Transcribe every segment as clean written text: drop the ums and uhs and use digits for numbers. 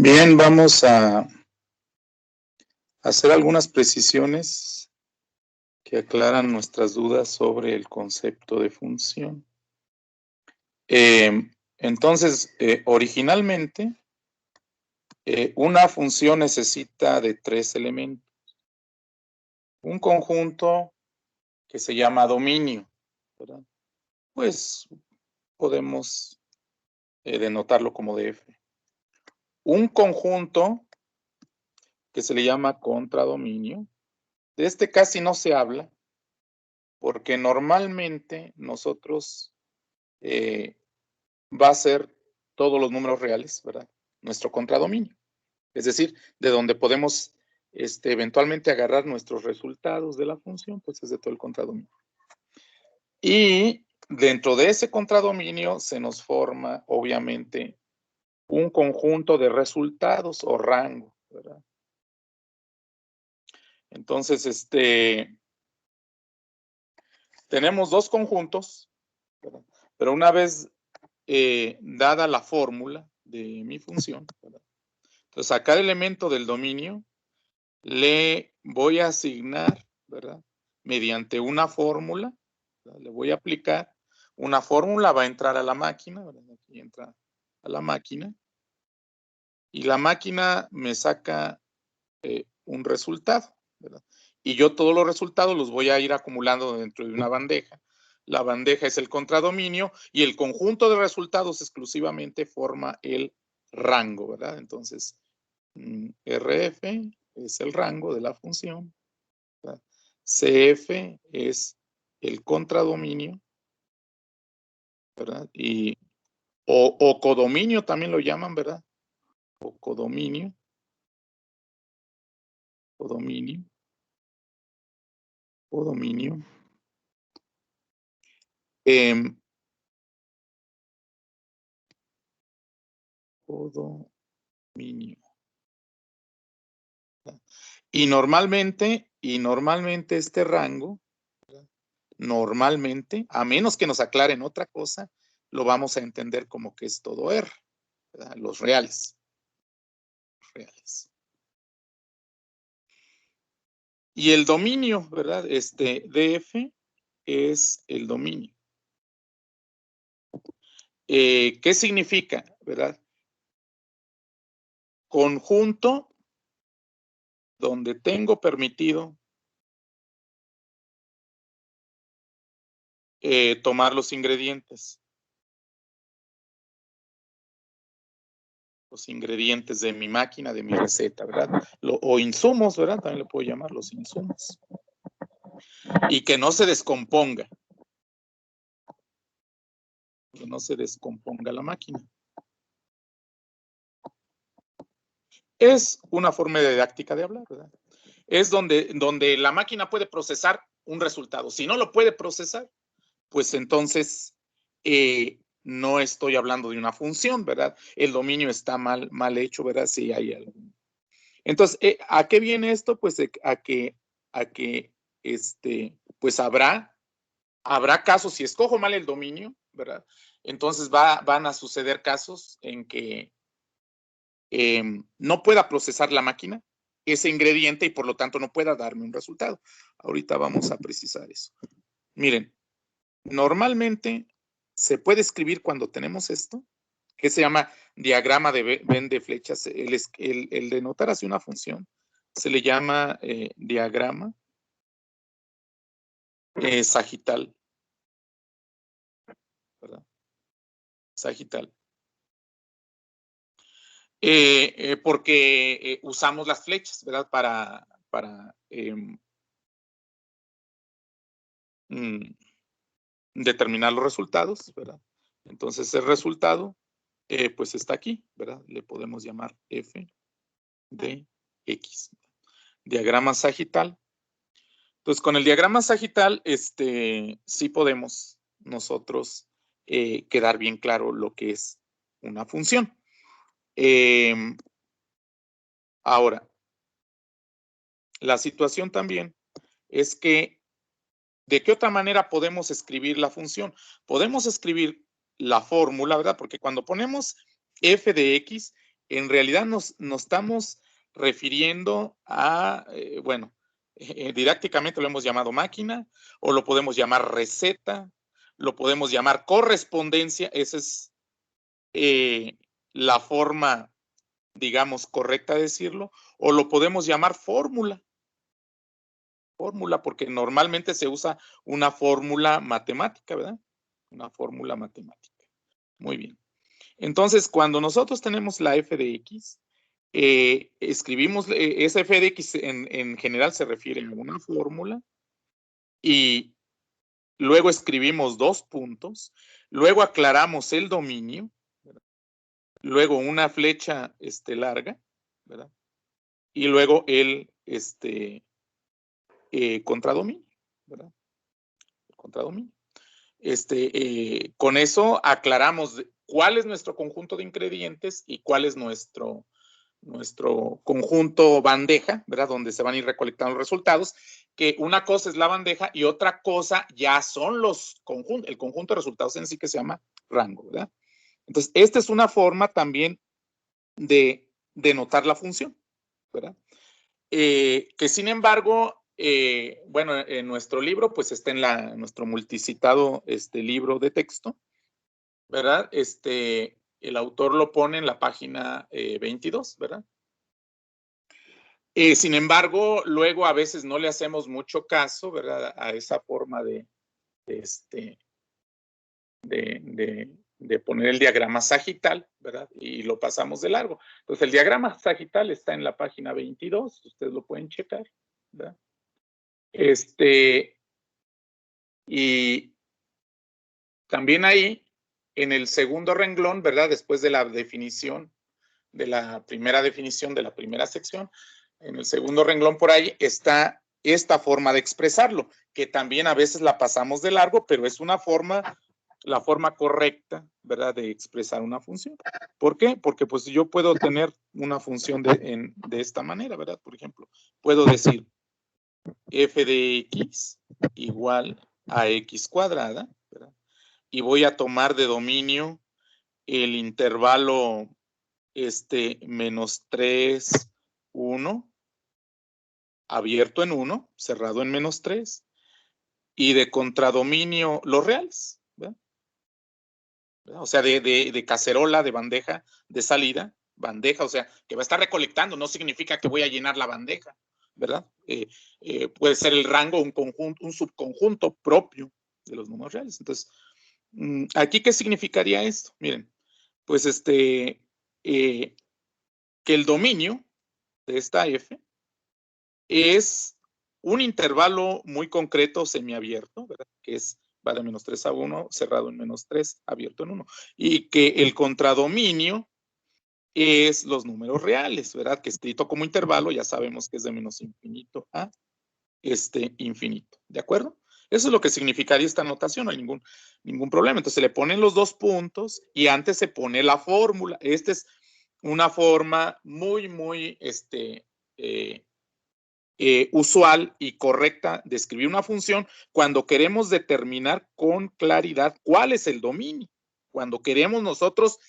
Bien, vamos a hacer algunas precisiones que aclaran nuestras dudas sobre el concepto de función. Entonces, originalmente, una función necesita de 3 elementos. Un conjunto que se llama dominio, ¿verdad? Pues podemos denotarlo como df. Un conjunto que se le llama contradominio. De este casi no se habla, porque normalmente nosotros va a ser todos los números reales, ¿verdad? Nuestro contradominio. Es decir, de donde podemos eventualmente agarrar nuestros resultados de la función, pues es de todo el contradominio. Y dentro de ese contradominio se nos forma, obviamente, un conjunto de resultados o rango, ¿verdad? Entonces, tenemos dos conjuntos, ¿verdad? Pero una vez dada la fórmula de mi función, ¿verdad? Entonces, a cada elemento del dominio le voy a asignar, ¿verdad? Mediante una fórmula, ¿verdad? Le voy a aplicar una fórmula, va a entrar a la máquina, ¿verdad? Aquí entra a la máquina, y la máquina me saca un resultado, ¿verdad? Y yo todos los resultados los voy a ir acumulando dentro de una bandeja. La bandeja es el contradominio y el conjunto de resultados exclusivamente forma el rango, ¿verdad? Entonces, RF es el rango de la función, ¿verdad? CF es el contradominio, ¿verdad? O codominio también lo llaman, ¿verdad? O codominio. Codominio. Codominio. Codominio. Y normalmente este rango, ¿verdad? Normalmente, a menos que nos aclaren otra cosa, lo vamos a entender como que es todo R, ¿verdad? Los reales. Y el dominio, ¿verdad? DF es el dominio. ¿Qué significa, verdad? Conjunto donde tengo permitido tomar los ingredientes. Los ingredientes de mi máquina, de mi receta, ¿verdad? O insumos, ¿verdad? También le puedo llamar los insumos. Y que no se descomponga. Que no se descomponga la máquina. Es una forma didáctica de hablar, ¿verdad? Es donde la máquina puede procesar un resultado. Si no lo puede procesar, pues entonces no estoy hablando de una función, ¿verdad? El dominio está mal hecho, ¿verdad? Si hay algo. Entonces, ¿a qué viene esto? Pues a que pues habrá casos, si escojo mal el dominio, ¿verdad? Entonces van a suceder casos en que no pueda procesar la máquina ese ingrediente y por lo tanto no pueda darme un resultado. Ahorita vamos a precisar eso. Miren, normalmente se puede escribir cuando tenemos esto, que se llama diagrama de Venn de flechas. El denotar así una función se le llama diagrama sagital, ¿verdad? Sagital. Porque usamos las flechas, ¿verdad? Para determinar los resultados, ¿verdad? Entonces el resultado, pues está aquí, ¿verdad? Le podemos llamar f de x. Diagrama sagital. Entonces, con el diagrama sagital, sí podemos nosotros quedar bien claro lo que es una función. Ahora, la situación también es que, ¿de qué otra manera podemos escribir la función? Podemos escribir la fórmula, ¿verdad? Porque cuando ponemos f de x, en realidad nos estamos refiriendo a, bueno, didácticamente lo hemos llamado máquina, o lo podemos llamar receta, lo podemos llamar correspondencia, esa es la forma, digamos, correcta de decirlo, o lo podemos llamar fórmula. Fórmula, porque normalmente se usa una fórmula matemática, ¿verdad? Una fórmula matemática. Muy bien. Entonces, cuando nosotros tenemos la f de x, escribimos, esa f de x en general se refiere a una fórmula, y luego escribimos dos puntos, luego aclaramos el dominio, ¿verdad? Luego una flecha larga, ¿verdad? Y luego el contradominio, ¿verdad? El contradominio. Con eso aclaramos cuál es nuestro conjunto de ingredientes y cuál es nuestro conjunto bandeja, ¿verdad? Donde se van a ir recolectando los resultados, que una cosa es la bandeja y otra cosa ya son los conjuntos, el conjunto de resultados en sí, que se llama rango, ¿verdad? Entonces, esta es una forma también de denotar la función, ¿verdad? Que sin embargo, bueno, en nuestro libro, pues está en nuestro multicitado libro de texto, ¿verdad? El autor lo pone en la página 22, ¿verdad? Sin embargo, luego a veces no le hacemos mucho caso, ¿verdad? A esa forma de poner el diagrama sagital, ¿verdad? Y lo pasamos de largo. Entonces, el diagrama sagital está en la página 22, ustedes lo pueden checar, ¿verdad? Y también ahí, en el segundo renglón, ¿verdad? Después de la definición, de la primera definición de la primera sección, en el segundo renglón por ahí está esta forma de expresarlo, que también a veces la pasamos de largo, pero es una forma, la forma correcta, ¿verdad? De expresar una función. ¿Por qué? Porque pues yo puedo tener una función de esta manera, ¿verdad? Por ejemplo, puedo decir f de x igual a x cuadrada, ¿verdad? Y voy a tomar de dominio el intervalo menos 3, 1, abierto en 1, cerrado en menos 3, y de contradominio los reales, ¿verdad? O sea, de cacerola, de bandeja, de salida, bandeja, o sea, que va a estar recolectando, no significa que voy a llenar la bandeja, ¿verdad? Puede ser el rango, un conjunto, un subconjunto propio de los números reales. Entonces, ¿aquí qué significaría esto? Miren, pues que el dominio de esta f es un intervalo muy concreto semiabierto, ¿verdad? Que va de menos 3 a 1, cerrado en menos 3, abierto en 1. Y que el contradominio es los números reales, ¿verdad? Que escrito como intervalo ya sabemos que es de menos infinito a infinito, ¿de acuerdo? Eso es lo que significaría esta notación, no hay ningún problema. Entonces se le ponen los dos puntos y antes se pone la fórmula. Esta es una forma muy, muy usual y correcta de escribir una función cuando queremos determinar con claridad cuál es el dominio, cuando queremos nosotros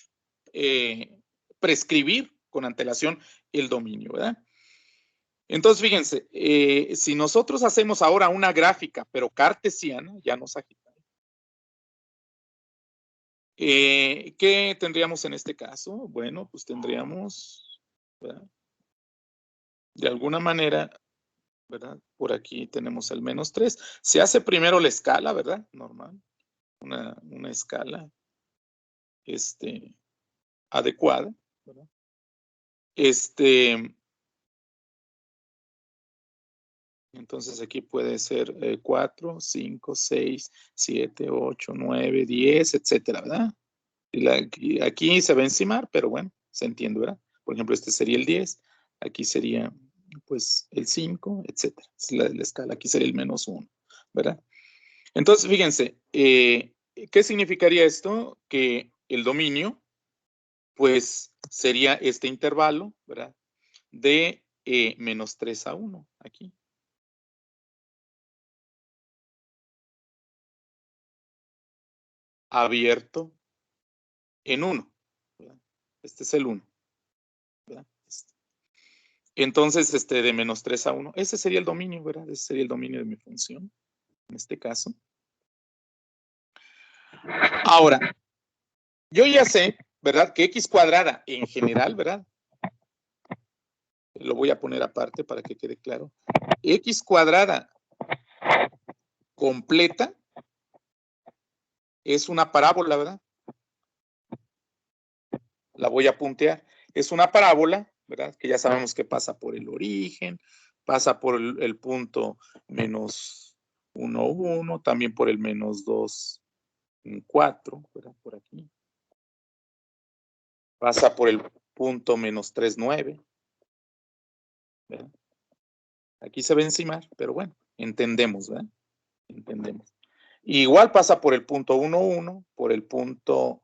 prescribir con antelación el dominio, ¿verdad? Entonces, fíjense, si nosotros hacemos ahora una gráfica, pero cartesiana, ya no sagital, ¿qué tendríamos en este caso? Bueno, pues tendríamos, ¿verdad? De alguna manera, ¿verdad? Por aquí tenemos el menos 3. Se hace primero la escala, ¿verdad? Normal. Una escala adecuada, ¿verdad? Entonces aquí puede ser 4, 5, 6, 7, 8, 9, 10, etcétera, ¿verdad? Aquí se va a encimar, pero bueno, se entiende, ¿verdad? Por ejemplo, este sería el 10, aquí sería pues el 5, etcétera. Es la escala, aquí sería el menos 1, ¿verdad? Entonces, fíjense, ¿qué significaría esto? Que el dominio, pues, sería este intervalo, ¿verdad? De menos 3 a 1, aquí. Abierto en 1, ¿verdad? Este es el 1. Entonces, de menos 3 a 1. Ese sería el dominio, ¿verdad? Ese sería el dominio de mi función, en este caso. Ahora, yo ya sé, ¿verdad? Que x cuadrada en general, ¿verdad? Lo voy a poner aparte para que quede claro. X cuadrada completa es una parábola, ¿verdad? La voy a puntear. Es una parábola, ¿verdad? Que ya sabemos que pasa por el origen, pasa por el punto menos 1, 1, también por el menos 2, 4, ¿verdad? Por aquí. Pasa por el punto menos 3, 9. ¿Verdad? Aquí se ve encimar, pero bueno, entendemos, ¿verdad? Entendemos. Igual pasa por el punto 1, 1, por el punto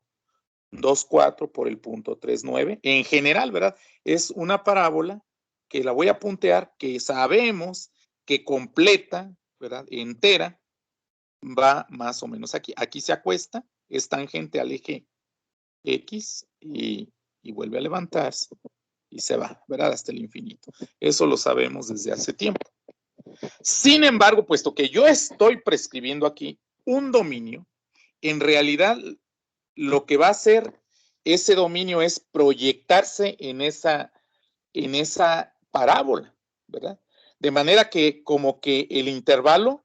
2, 4, por el punto 3, 9. En general, ¿verdad? Es una parábola que la voy a puntear, que sabemos que completa, ¿verdad? Entera, va más o menos aquí. Aquí se acuesta, es tangente al eje X y vuelve a levantarse y se va, ¿verdad? Hasta el infinito. Eso lo sabemos desde hace tiempo. Sin embargo, puesto que yo estoy prescribiendo aquí un dominio, en realidad lo que va a hacer ese dominio es proyectarse en esa parábola, ¿verdad? De manera que como que el intervalo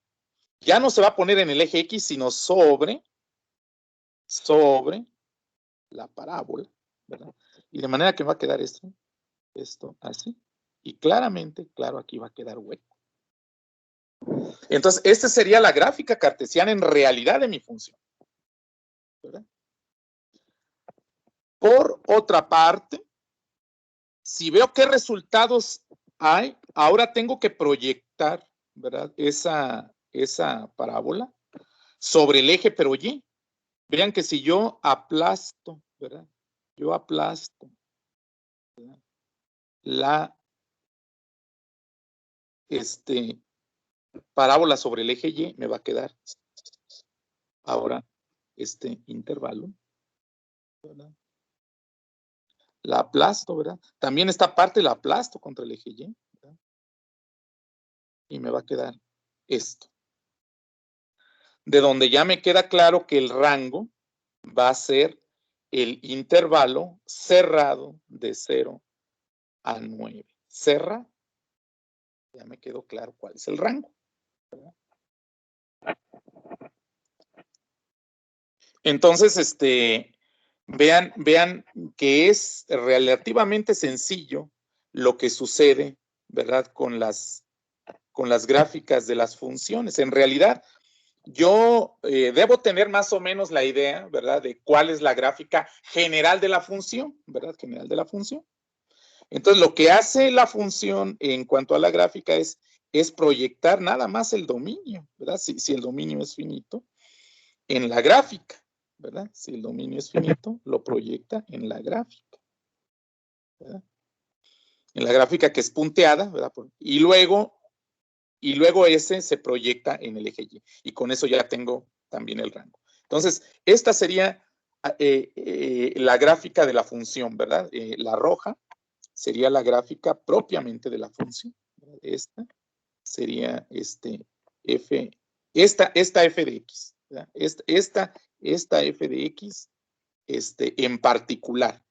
ya no se va a poner en el eje X, sino sobre la parábola, ¿verdad? Y de manera que va a quedar esto así. Y claramente, claro, aquí va a quedar hueco. Entonces, esta sería la gráfica cartesiana en realidad de mi función, ¿verdad? Por otra parte, si veo qué resultados hay, ahora tengo que proyectar, ¿verdad? Esa parábola sobre el eje pero Y. Vean que si yo aplasto, ¿verdad? Yo aplasto, ¿verdad? La parábola sobre el eje Y, me va a quedar ahora este intervalo, ¿verdad? La aplasto, ¿verdad? También esta parte la aplasto contra el eje Y, ¿verdad? Y me va a quedar esto. De donde ya me queda claro que el rango va a ser el intervalo cerrado de 0 a 9. Cerra, ya me quedó claro cuál es el rango, ¿verdad? Entonces, vean que es relativamente sencillo lo que sucede, ¿verdad? Con las gráficas de las funciones. En realidad, yo debo tener más o menos la idea, ¿verdad? De cuál es la gráfica general de la función, ¿verdad? General de la función. Entonces, lo que hace la función en cuanto a la gráfica es proyectar nada más el dominio, ¿verdad? Si el dominio es finito, en la gráfica, ¿verdad? Si el dominio es finito, lo proyecta en la gráfica, ¿verdad? En la gráfica que es punteada, ¿verdad? Y luego ese se proyecta en el eje Y. Y con eso ya tengo también el rango. Entonces, esta sería la gráfica de la función, ¿verdad? La roja sería la gráfica propiamente de la función. ¿Verdad? Esta sería f, esta f de x. ¿Verdad? Esta f de x en particular,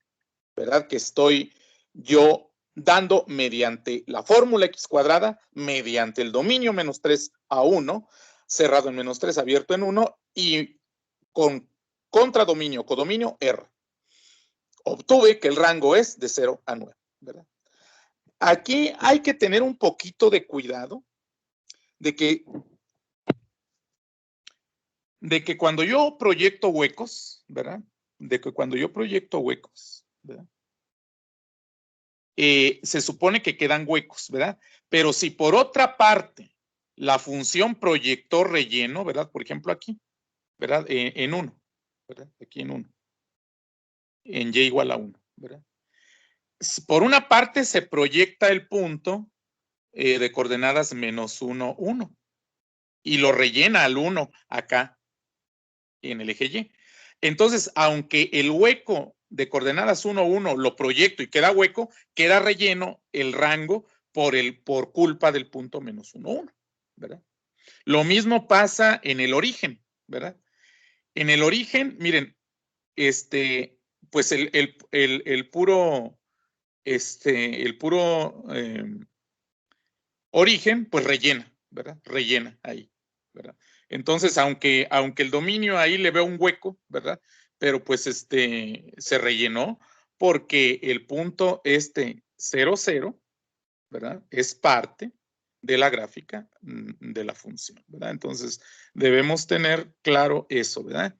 ¿verdad? Que estoy yo dando mediante la fórmula x cuadrada, mediante el dominio menos 3 a 1, cerrado en menos 3, abierto en 1, y con contradominio, codominio, R. Obtuve que el rango es de 0 a 9, ¿verdad? Aquí hay que tener un poquito de cuidado de que cuando yo proyecto huecos, ¿verdad? De que cuando yo proyecto huecos, ¿verdad? Se supone que quedan huecos, ¿verdad? Pero si por otra parte la función proyectó relleno, ¿verdad? Por ejemplo aquí, ¿verdad? En 1, ¿verdad? Aquí en 1. En y igual a 1, ¿verdad? Por una parte se proyecta el punto de coordenadas menos 1, 1. Y lo rellena al 1 acá en el eje Y. Entonces, aunque el hueco de coordenadas 1, 1 lo proyecto y queda hueco, queda relleno el rango por culpa del punto menos 1, 1, ¿verdad? Lo mismo pasa en el origen, ¿verdad? En el origen, miren, pues el puro origen, pues rellena, ¿verdad? Rellena ahí, ¿verdad? Entonces, aunque el dominio ahí le veo un hueco, ¿verdad? Pero pues se rellenó porque el punto 0, 0, ¿verdad? Es parte de la gráfica de la función, ¿verdad? Entonces, debemos tener claro eso, ¿verdad?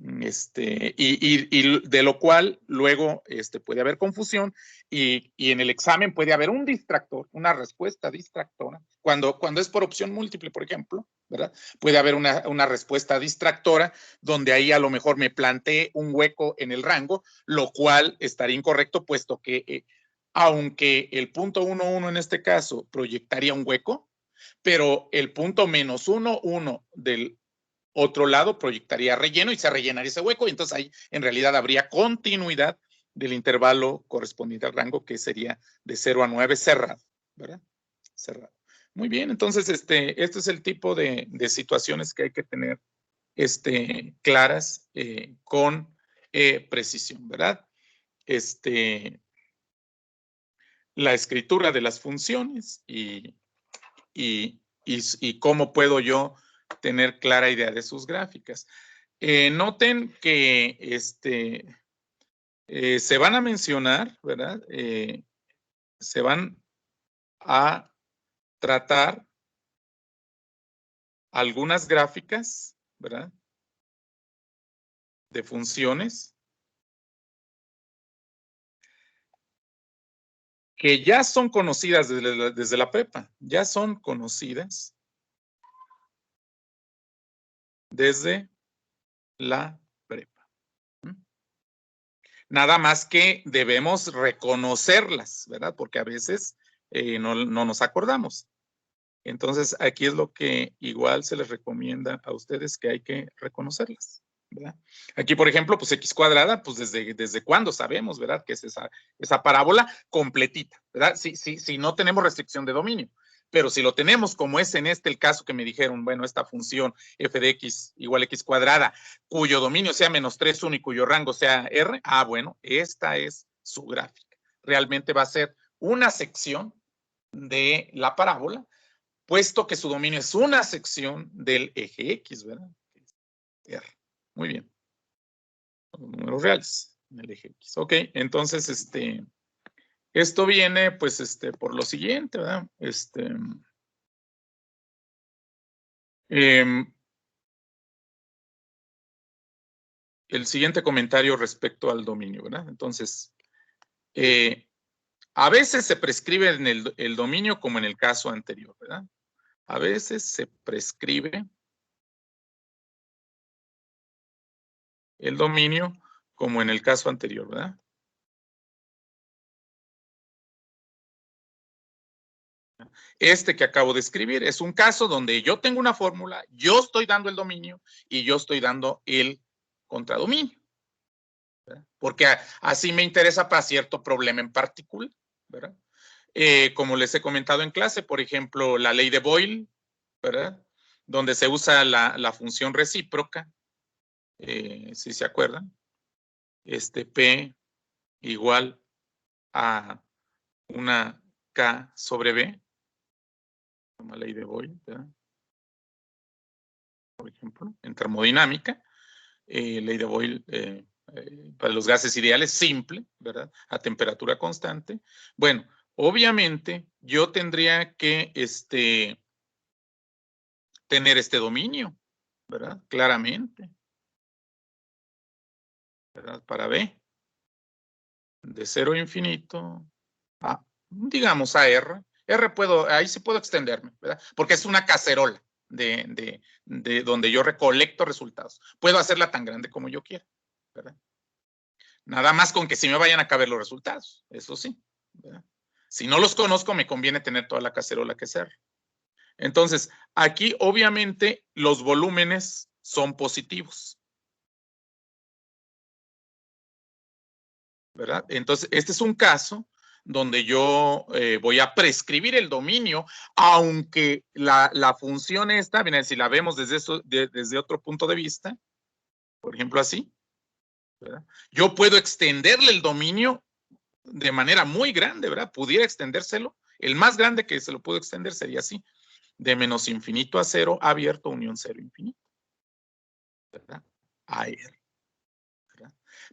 Y de lo cual luego puede haber confusión y en el examen puede haber un distractor, una respuesta distractora, cuando es por opción múltiple, por ejemplo, ¿verdad? Puede haber una respuesta distractora donde ahí a lo mejor me planteé un hueco en el rango, lo cual estaría incorrecto, puesto que aunque el punto 1, 1 en este caso proyectaría un hueco, pero el punto menos 1, 1 del otro lado proyectaría relleno y se rellenaría ese hueco, y entonces ahí en realidad habría continuidad del intervalo correspondiente al rango, que sería de 0 a 9 cerrado, ¿verdad? Cerrado. Muy bien, entonces este es el tipo de situaciones que hay que tener claras con precisión, ¿verdad? La escritura de las funciones y cómo puedo yo tener clara idea de sus gráficas. Noten que se van a mencionar, ¿verdad? Se van a tratar algunas gráficas, ¿verdad? De funciones que ya son conocidas desde la prepa, ya son conocidas desde la prepa. Nada más que debemos reconocerlas, ¿verdad? Porque a veces no nos acordamos. Entonces, aquí es lo que igual se les recomienda a ustedes, que hay que reconocerlas, ¿verdad? Aquí, por ejemplo, pues x cuadrada, pues desde cuándo sabemos, ¿verdad? Que es esa parábola completita, ¿verdad? Si no tenemos restricción de dominio. Pero si lo tenemos, como es en el caso que me dijeron, bueno, esta función f de x igual a x cuadrada, cuyo dominio sea menos 3, 1 y cuyo rango sea r, bueno, esta es su gráfica. Realmente va a ser una sección de la parábola, puesto que su dominio es una sección del eje X, ¿verdad? R. Muy bien. Los números reales en el eje X. Ok, entonces, esto viene, pues, por lo siguiente, ¿verdad? El siguiente comentario respecto al dominio, ¿verdad? Entonces, a veces se prescribe en el dominio como en el caso anterior, ¿verdad? A veces se prescribe el dominio como en el caso anterior, ¿verdad? Que acabo de escribir es un caso donde yo tengo una fórmula, yo estoy dando el dominio y yo estoy dando el contradominio, ¿verdad? Porque así me interesa para cierto problema en particular, ¿verdad? Como les he comentado en clase, por ejemplo, la ley de Boyle, ¿verdad? Donde se usa la función recíproca, si se acuerdan, P igual a una K sobre B, la ley de Boyle, ¿verdad? Por ejemplo, en termodinámica, ley de Boyle para los gases ideales, simple, ¿verdad? A temperatura constante. Bueno, obviamente yo tendría que tener este dominio, ¿verdad? Claramente, ¿verdad? Para B, de 0 a infinito, digamos a R. Ahí sí puedo extenderme, ¿verdad? Porque es una cacerola de donde yo recolecto resultados. Puedo hacerla tan grande como yo quiera, ¿verdad? Nada más con que sí me vayan a caber los resultados, eso sí, ¿verdad? Si no los conozco, me conviene tener toda la cacerola que ser. Entonces, aquí obviamente los volúmenes son positivos. ¿verdad? Entonces, este es un caso donde yo voy a prescribir el dominio, aunque la función esta, bien, si la vemos desde otro punto de vista, por ejemplo así, ¿verdad? Yo puedo extenderle el dominio de manera muy grande, ¿verdad? Pudiera extendérselo. El más grande que se lo puedo extender sería así, de menos infinito a cero abierto, unión cero infinito, ¿verdad? A R.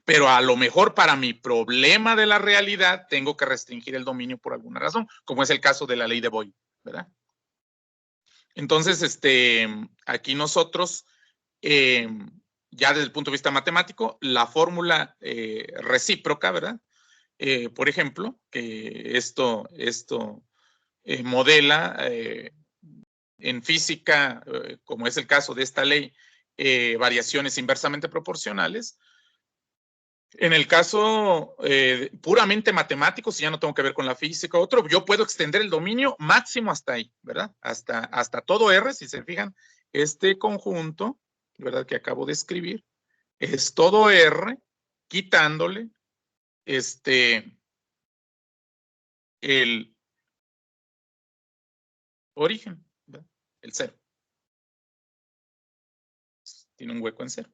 Pero a lo mejor para mi problema de la realidad tengo que restringir el dominio por alguna razón, como es el caso de la ley de Boyle, ¿verdad? Entonces, aquí nosotros, ya desde el punto de vista matemático, la fórmula recíproca, ¿verdad? Por ejemplo, que esto modela en física, como es el caso de esta ley, variaciones inversamente proporcionales. En el caso puramente matemático, si ya no tengo que ver con la física o otro, yo puedo extender el dominio máximo hasta ahí, ¿verdad? Hasta todo R, si se fijan, este conjunto, ¿verdad? Que acabo de escribir, es todo R, quitándole el origen, ¿verdad? El cero. Tiene un hueco en cero,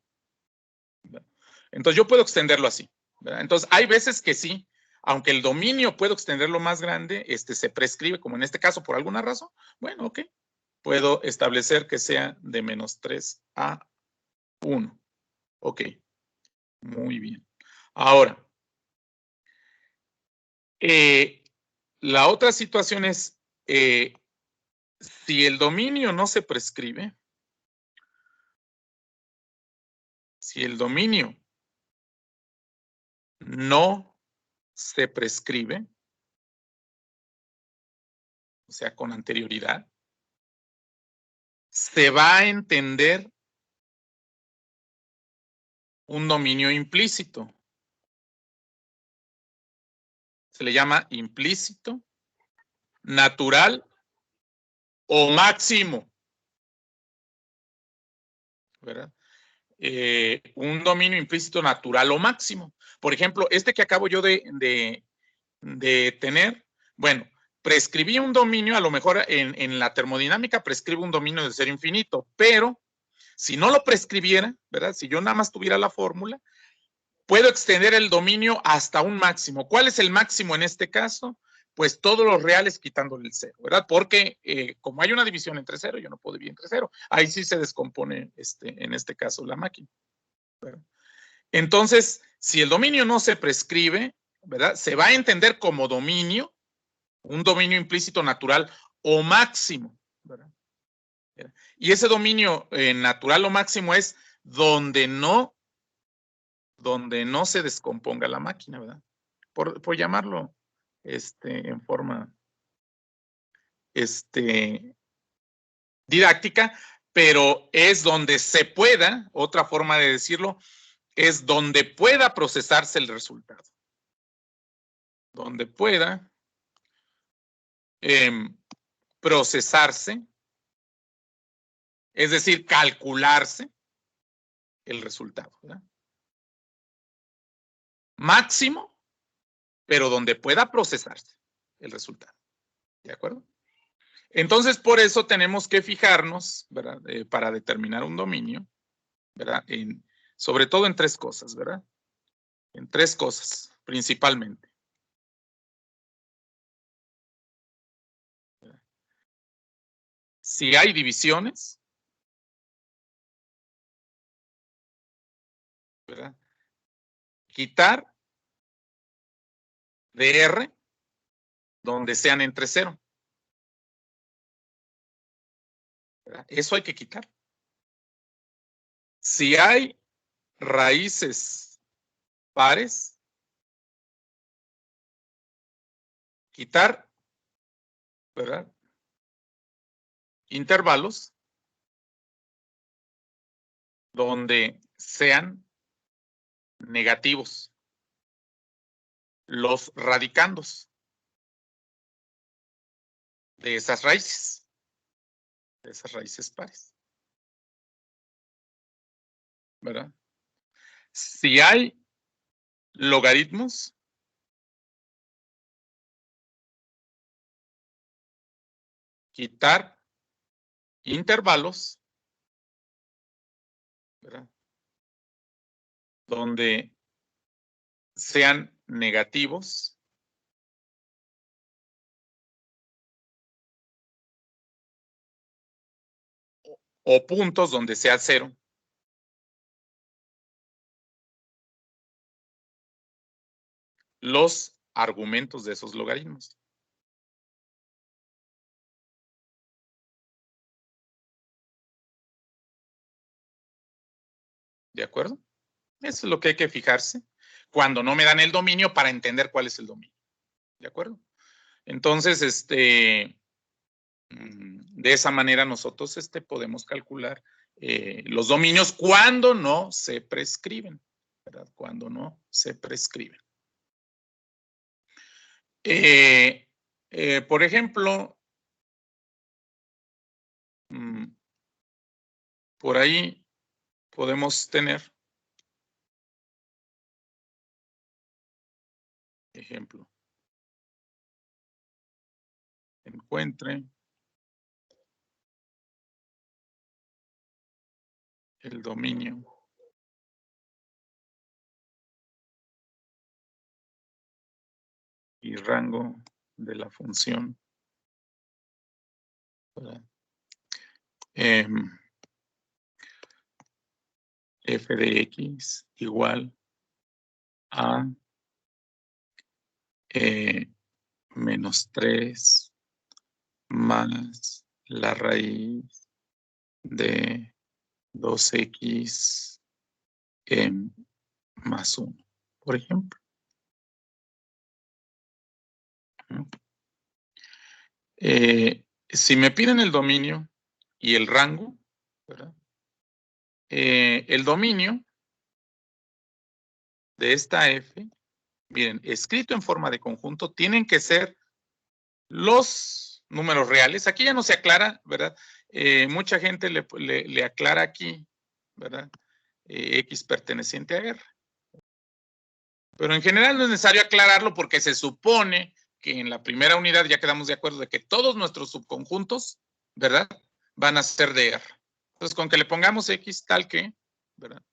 ¿verdad? Entonces yo puedo extenderlo así, ¿verdad? Entonces hay veces que sí, aunque el dominio puedo extenderlo más grande, se prescribe, como en este caso, por alguna razón, bueno, ok, puedo establecer que sea de menos 3 a 1. Ok, muy bien. Ahora, la otra situación es, si el dominio no se prescribe, si el dominio no se prescribe, o sea, con anterioridad, se va a entender un dominio implícito. Se le llama implícito, natural o máximo, ¿verdad? Un dominio implícito natural o máximo. Por ejemplo, este que acabo yo de tener, bueno, prescribí un dominio, a lo mejor en la termodinámica prescribo un dominio de cero infinito, pero si no lo prescribiera, ¿verdad? Si yo nada más tuviera la fórmula, puedo extender el dominio hasta un máximo. ¿Cuál es el máximo en este caso? Pues todos los reales quitándole el cero, ¿verdad? Porque como hay una división entre cero, yo no puedo dividir entre cero. Ahí sí se descompone, en este caso, la máquina, ¿verdad? Entonces, si el dominio no se prescribe, ¿verdad? Se va a entender como dominio, un dominio implícito natural o máximo, ¿verdad? Y ese dominio natural o máximo es donde no se descomponga la máquina, ¿verdad? Por llamarlo en forma didáctica, pero es donde se pueda, otra forma de decirlo, es donde pueda procesarse el resultado. Donde pueda procesarse, es decir, calcularse el resultado, ¿verdad? Máximo, pero donde pueda procesarse el resultado. ¿De acuerdo? Entonces, por eso tenemos que fijarnos, ¿verdad? Para determinar un dominio, ¿verdad? Sobre todo en tres cosas, ¿verdad? En tres cosas, principalmente. ¿Verdad? Si hay divisiones, ¿verdad? Quitar de R donde sean entre cero. ¿Verdad? Eso hay que quitar. Si hay raíces pares, quitar, ¿verdad? Intervalos donde sean negativos. Los radicandos de esas raíces pares, ¿verdad? Si hay logaritmos, quitar intervalos, ¿verdad?, donde sean negativos o puntos donde sea cero. Los argumentos de esos logaritmos. ¿De acuerdo? Eso es lo que hay que fijarse cuando no me dan el dominio para entender cuál es el dominio. ¿De acuerdo? Entonces, de esa manera nosotros podemos calcular los dominios cuando no se prescriben, ¿verdad? Cuando no se prescriben. Por ejemplo, por ahí podemos tener, ejemplo, encuentre el dominio y rango de la función, ¿verdad?, f de x igual a menos 3 más la raíz de 2x más 1, por ejemplo. Si me piden el dominio y el rango, ¿verdad?, el dominio de esta f, miren, escrito en forma de conjunto, tienen que ser los números reales. Aquí ya no se aclara, ¿verdad? Mucha gente le aclara aquí, ¿verdad?, x perteneciente a R. Pero en general no es necesario aclararlo porque se supone que en la primera unidad ya quedamos de acuerdo de que todos nuestros subconjuntos, ¿verdad?, van a ser de R. Entonces, con que le pongamos x tal que, ¿verdad?,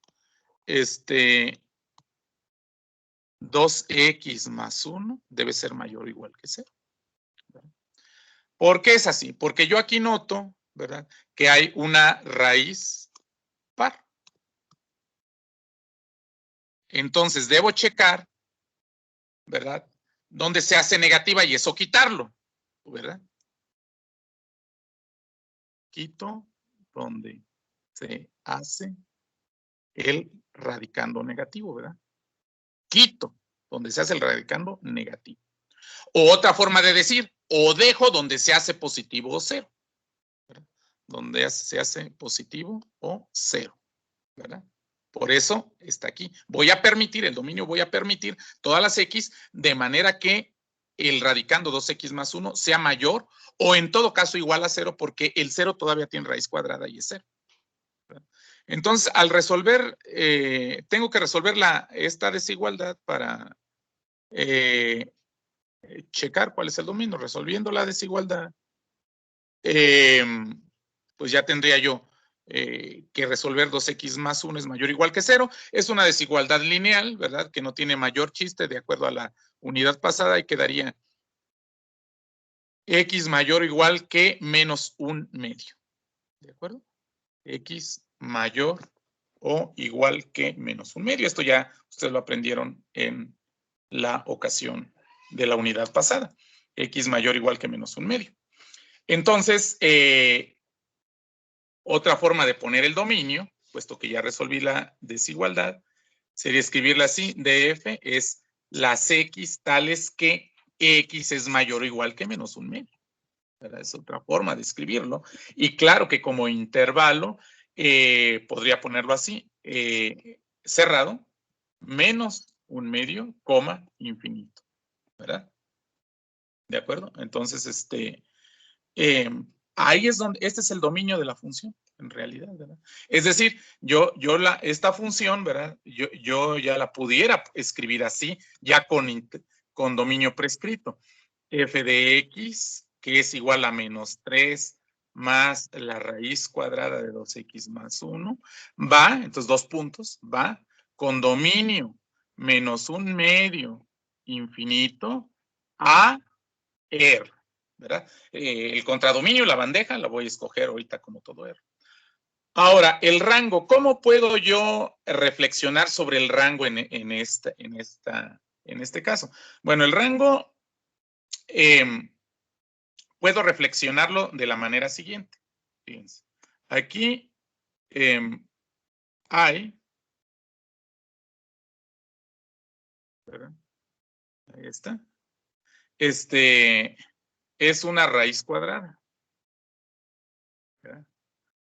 2x más 1 debe ser mayor o igual que 0. ¿Por qué es así? Porque yo aquí noto, ¿verdad?, que hay una raíz par. Entonces, debo checar, ¿verdad?, donde se hace negativa y eso quitarlo, ¿verdad? Quito donde se hace el radicando negativo, ¿verdad? Quito donde se hace el radicando negativo. O otra forma de decir, o dejo donde se hace positivo o cero, ¿verdad? Donde se hace positivo o cero, ¿verdad? Por eso está aquí. Voy a permitir, el dominio voy a permitir todas las x de manera que el radicando 2x más 1 sea mayor o en todo caso igual a 0 porque el 0 todavía tiene raíz cuadrada y es 0. Entonces, al resolver, tengo que resolver esta desigualdad para checar cuál es el dominio. Resolviendo la desigualdad, pues ya tendría yo que resolver 2x más 1 es mayor o igual que 0. Es una desigualdad lineal, ¿verdad?, que no tiene mayor chiste de acuerdo a la unidad pasada y quedaría x mayor o igual que menos 1/2. ¿De acuerdo? X mayor o igual que menos 1/2. Esto ya ustedes lo aprendieron en la ocasión de la unidad pasada. X mayor o igual que menos 1/2. Entonces, otra forma de poner el dominio, puesto que ya resolví la desigualdad, sería escribirla así: df es las x tales que x es mayor o igual que menos 1/2. Es otra forma de escribirlo. Y claro que como intervalo, podría ponerlo así, cerrado, menos 1/2, coma, infinito, ¿verdad? ¿De acuerdo? Entonces, ahí es donde, este es el dominio de la función, en realidad, ¿verdad? Es decir, esta función, ¿verdad?, yo ya la pudiera escribir así, ya con dominio prescrito. F de x, que es igual a menos 3 más la raíz cuadrada de 2x más 1, va, entonces 2 puntos, va con dominio menos 1/2 infinito a R, ¿verdad? El contradominio, la bandeja, la voy a escoger ahorita como todo R. Ahora, el rango, ¿cómo puedo yo reflexionar sobre el rango en este caso? Bueno, el rango puedo reflexionarlo de la manera siguiente. Fíjense, aquí hay, ¿verdad? Ahí está. Es una raíz cuadrada, ¿verdad?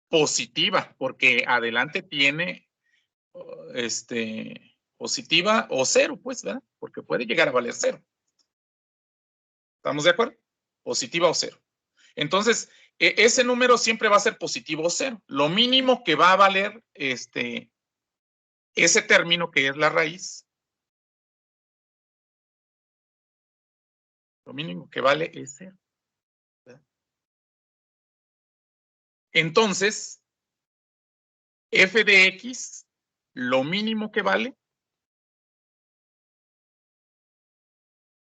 Positiva, porque adelante tiene positiva o 0, pues, ¿verdad? Porque puede llegar a valer 0. ¿Estamos de acuerdo? Positiva o 0. Entonces, ese número siempre va a ser positivo o 0. Lo mínimo que va a valer ese término que es la raíz, lo mínimo que vale es 0. ¿Verdad? Entonces, f de x, lo mínimo que vale,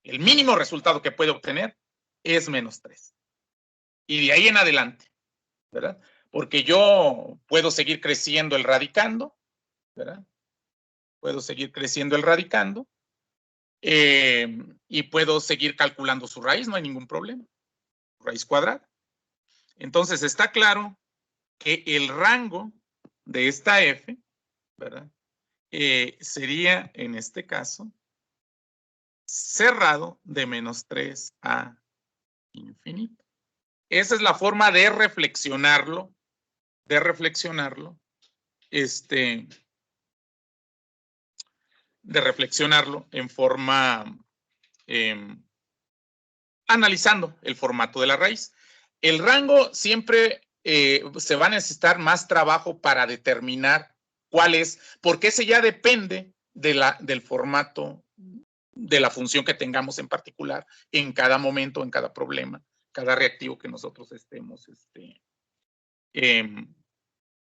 el mínimo resultado que puede obtener es menos 3. Y de ahí en adelante, ¿verdad? Porque yo puedo seguir creciendo el radicando, ¿verdad? Puedo seguir creciendo el radicando y puedo seguir calculando su raíz, no hay ningún problema. Raíz cuadrada. Entonces está claro que el rango de esta f, ¿verdad? Sería en este caso cerrado de menos 3 a infinito. Esa es la forma de reflexionarlo, en forma analizando el formato de la raíz. El rango siempre se va a necesitar más trabajo para determinar cuál es, porque ese ya depende del formato de la función que tengamos en particular en cada momento, en cada problema, cada reactivo que nosotros estemos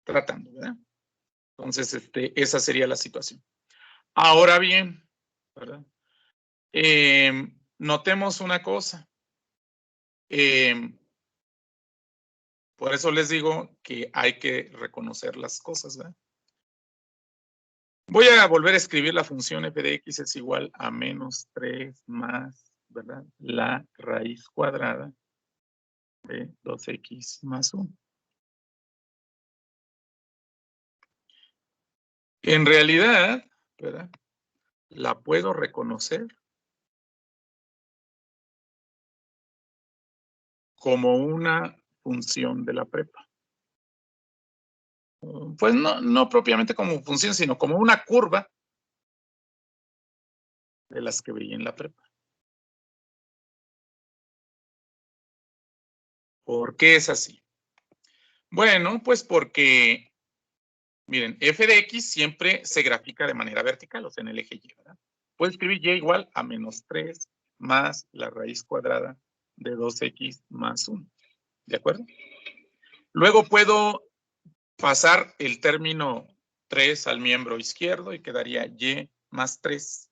tratando, ¿verdad? Entonces, esa sería la situación. Ahora bien, ¿verdad? Notemos una cosa. Por eso les digo que hay que reconocer las cosas, ¿verdad? Voy a volver a escribir la función f de x es igual a menos 3 más, ¿verdad? La raíz cuadrada de 2x más 1. En realidad, ¿verdad? La puedo reconocer como una función de la prepa. Pues no propiamente como función, sino como una curva de las que veía en la prepa. ¿Por qué es así? Bueno, pues porque, miren, f de x siempre se grafica de manera vertical, o sea, en el eje y, ¿verdad? Puedo escribir y igual a menos 3 más la raíz cuadrada de 2x más 1. ¿De acuerdo? Luego puedo pasar el término 3 al miembro izquierdo y quedaría y más 3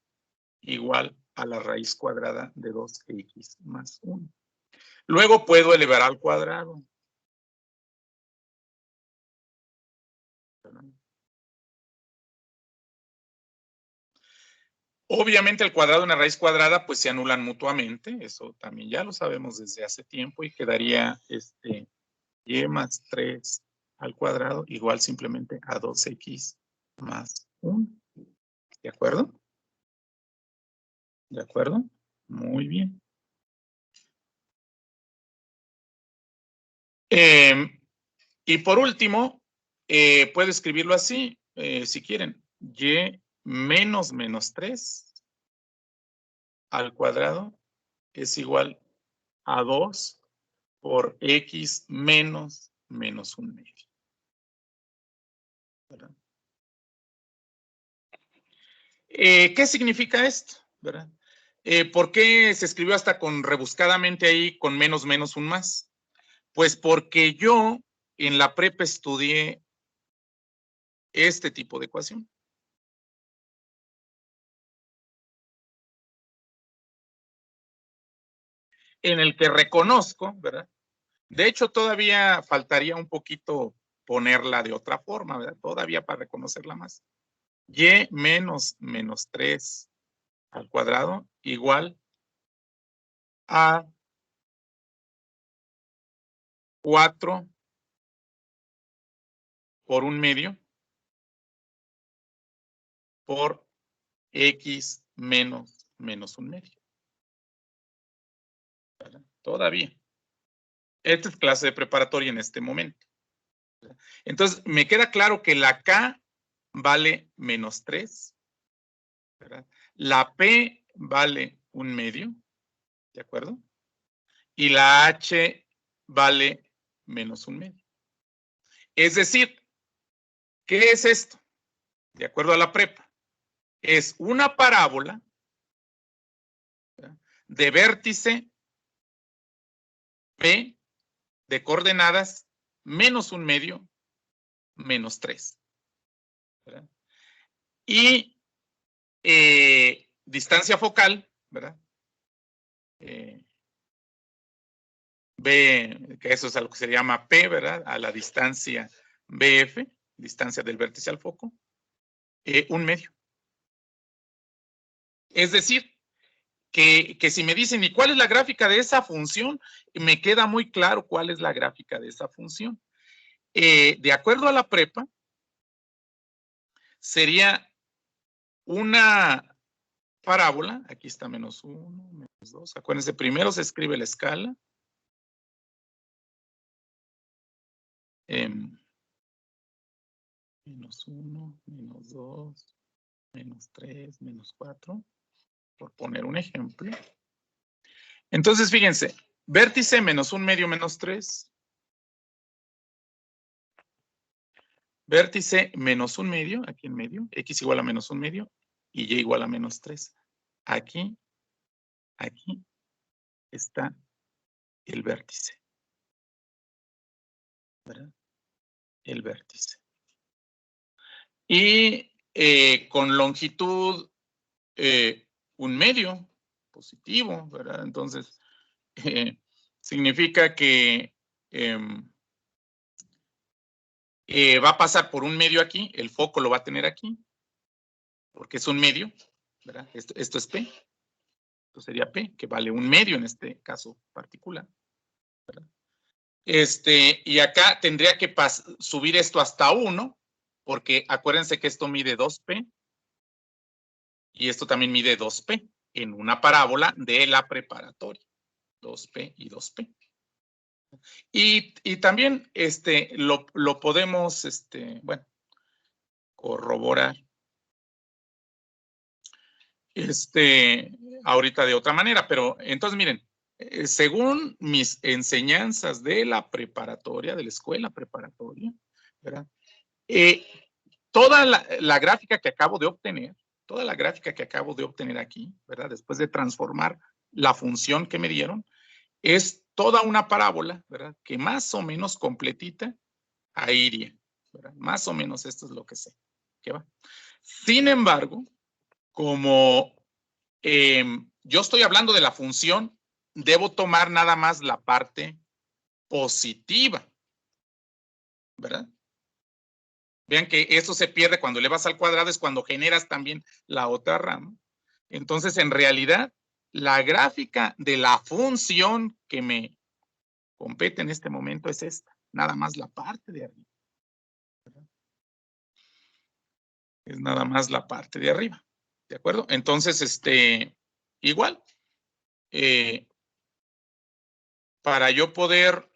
igual a la raíz cuadrada de 2x más 1. Luego puedo elevar al cuadrado. Obviamente el cuadrado y una raíz cuadrada pues se anulan mutuamente, eso también ya lo sabemos desde hace tiempo y quedaría y más 3 al cuadrado igual simplemente a 2x más 1. ¿De acuerdo? ¿De acuerdo? Muy bien. Y por último, puedo escribirlo así, si quieren, y menos 3 al cuadrado es igual a 2 por x menos 1/2. ¿Verdad? ¿Qué significa esto? ¿Verdad? ¿Por qué se escribió hasta con rebuscadamente ahí con menos menos un más? Pues porque yo en la prepa estudié este tipo de ecuación. En el que reconozco, ¿verdad? De hecho, todavía faltaría un poquito ponerla de otra forma, ¿verdad? Todavía para reconocerla más. Y menos menos 3 al cuadrado igual a 4 por un medio por x menos menos un medio. ¿Verdad? Todavía. Esta es clase de preparatoria en este momento. ¿Verdad? Entonces, me queda claro que la K vale menos 3. ¿Verdad? La P vale un medio. ¿De acuerdo? Y la H vale menos un medio. Es decir, ¿qué es esto? De acuerdo a la prepa, es una parábola, ¿verdad?, de vértice P de coordenadas menos un medio menos 3. ¿Verdad? Y distancia focal, ¿verdad? B, que eso es a lo que se llama P, ¿verdad? A la distancia BF, distancia del vértice al foco, un medio. Es decir, que si me dicen, ¿y cuál es la gráfica de esa función? Me queda muy claro cuál es la gráfica de esa función. De acuerdo a la prepa, sería una parábola, aquí está menos 1, menos 2. Acuérdense, primero se escribe la escala. Menos 1, menos 2, menos 3, menos 4, por poner un ejemplo. Entonces, fíjense, vértice menos un medio menos 3. Vértice menos un medio, aquí en medio, x igual a menos un medio, y y igual a menos 3. Aquí está el vértice, ¿verdad? El vértice. Y con longitud un medio positivo, ¿verdad? Entonces, significa que va a pasar por un medio aquí, el foco lo va a tener aquí, porque es un medio, ¿verdad? Esto es P, esto sería P, que vale un medio en este caso particular, ¿verdad? Y acá tendría que subir esto hasta 1, porque acuérdense que esto mide 2P, y esto también mide 2P, en una parábola de la preparatoria, 2P y 2P. Y también lo podemos, bueno, corroborar ahorita de otra manera, pero entonces miren, según mis enseñanzas de la preparatoria, de la escuela preparatoria, ¿verdad? Toda la gráfica que acabo de obtener, toda la gráfica que acabo de obtener aquí, ¿verdad? Después de transformar la función que me dieron, es toda una parábola, ¿verdad? Que más o menos completita ahí iría, ¿verdad? Más o menos esto es lo que sé, ¿qué va? Sin embargo, como yo estoy hablando de la función, debo tomar nada más la parte positiva, ¿verdad? Vean que eso se pierde cuando elevas al cuadrado, es cuando generas también la otra rama. Entonces, en realidad, la gráfica de la función que me compete en este momento es esta, nada más la parte de arriba, ¿verdad? Es nada más la parte de arriba, ¿de acuerdo? Entonces, igual, para yo poder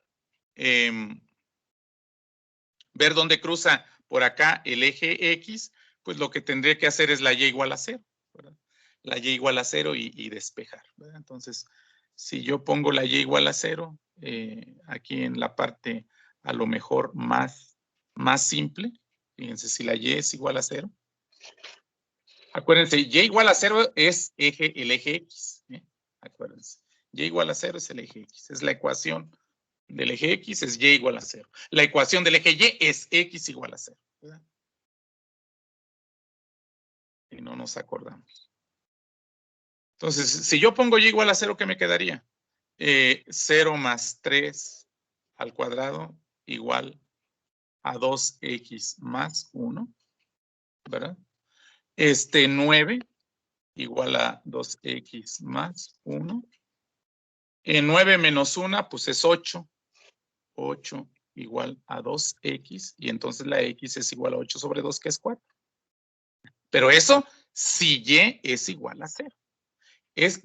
ver dónde cruza por acá el eje X, pues lo que tendría que hacer es la y igual a 0, ¿verdad? La y igual a 0 y despejar, ¿verdad? Entonces, si yo pongo la y igual a 0, aquí en la parte a lo mejor más simple, fíjense, si la y es igual a 0, acuérdense, y igual a 0 es el eje X, Acuérdense. Y igual a 0 es el eje X. Es la ecuación del eje X, es Y igual a 0. La ecuación del eje Y es X igual a 0. ¿Verdad? Y no nos acordamos. Entonces, si yo pongo Y igual a 0, ¿qué me quedaría? 0 más 3 al cuadrado igual a 2X más 1, ¿verdad? 9 igual a 2X más 1. 9 menos 1, pues es 8. 8 igual a 2X, y entonces la X es igual a 8 sobre 2, que es 4. Pero eso si Y es igual a 0.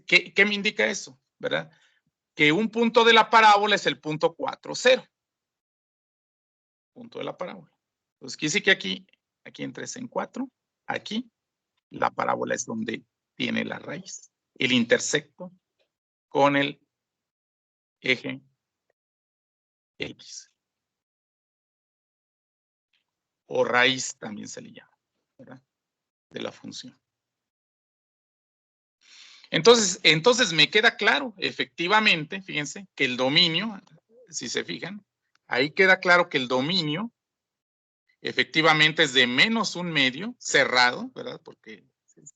¿Qué me indica eso? ¿Verdad? Que un punto de la parábola es el punto 4, 0. Punto de la parábola. Entonces, quiere decir que aquí en 3 en 4, aquí, la parábola es donde tiene la raíz. El intersecto con el eje X. O raíz también se le llama, ¿verdad? De la función. Entonces me queda claro, efectivamente, fíjense, que el dominio, si se fijan, ahí queda claro que el dominio efectivamente es de menos un medio, cerrado, ¿verdad? Porque es